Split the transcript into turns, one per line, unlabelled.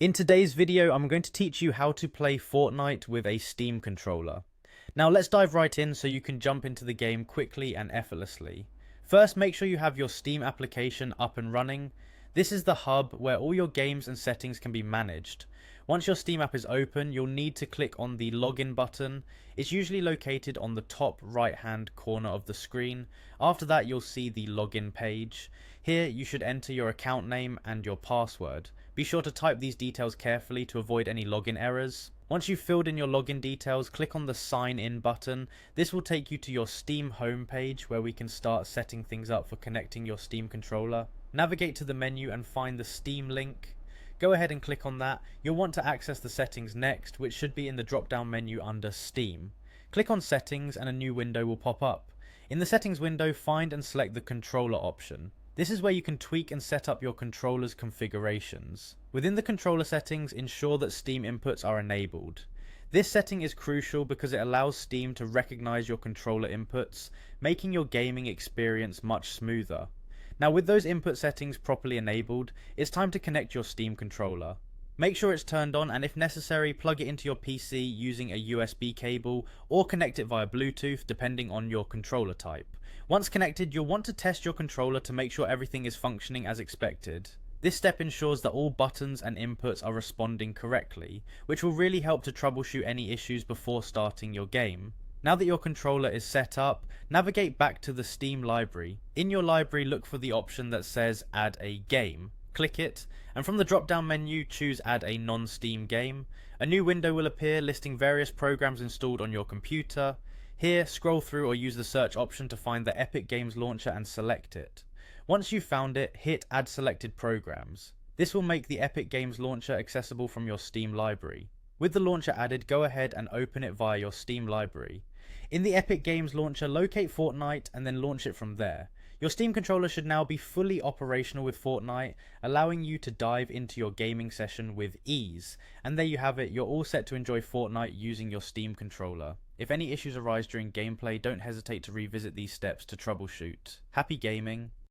In today's video, I'm going to teach you how to play Fortnite with a Steam controller. Now let's dive right in so you can jump into the game quickly and effortlessly. First, make sure you have your Steam application up and running. This is the hub where all your games and settings can be managed. Once your Steam app is open, you'll need to click on the login button. It's usually located on the top right hand corner of the screen. After that, you'll see the login page. Here you should enter your account name and your password. Be sure to type these details carefully to avoid any login errors. Once you've filled in your login details, click on the sign in button. This will take you to your Steam homepage where we can start setting things up for connecting your Steam controller. Navigate to the menu and find the Steam link. Go ahead and click on that. You'll want to access the settings next, which should be in the drop down menu under Steam. Click on settings and a new window will pop up. In the settings window, find and select the controller option. This is where you can tweak and set up your controller's configurations. Within the controller settings, ensure that Steam inputs are enabled. This setting is crucial because it allows Steam to recognize your controller inputs, making your gaming experience much smoother. Now with those input settings properly enabled, it's time to connect your Steam controller. Make sure it's turned on, and if necessary, plug it into your PC using a USB cable or connect it via Bluetooth depending on your controller type. Once connected, you'll want to test your controller to make sure everything is functioning as expected. This step ensures that all buttons and inputs are responding correctly, which will really help to troubleshoot any issues before starting your game. Now that your controller is set up, navigate back to the Steam library. In your library, look for the option that says Add a Game. Click it, and from the drop down menu, choose Add a non-Steam game. A new window will appear listing various programs installed on your computer. Here, scroll through or use the search option to find the Epic Games launcher and select it. Once you've found it, hit Add Selected Programs. This will make the Epic Games launcher accessible from your Steam library. With the launcher added, go ahead and open it via your Steam library. In the Epic Games launcher, locate Fortnite and then launch it from there. Your Steam controller should now be fully operational with Fortnite, allowing you to dive into your gaming session with ease. And there you have it, you're all set to enjoy Fortnite using your Steam controller. If any issues arise during gameplay, don't hesitate to revisit these steps to troubleshoot. Happy gaming!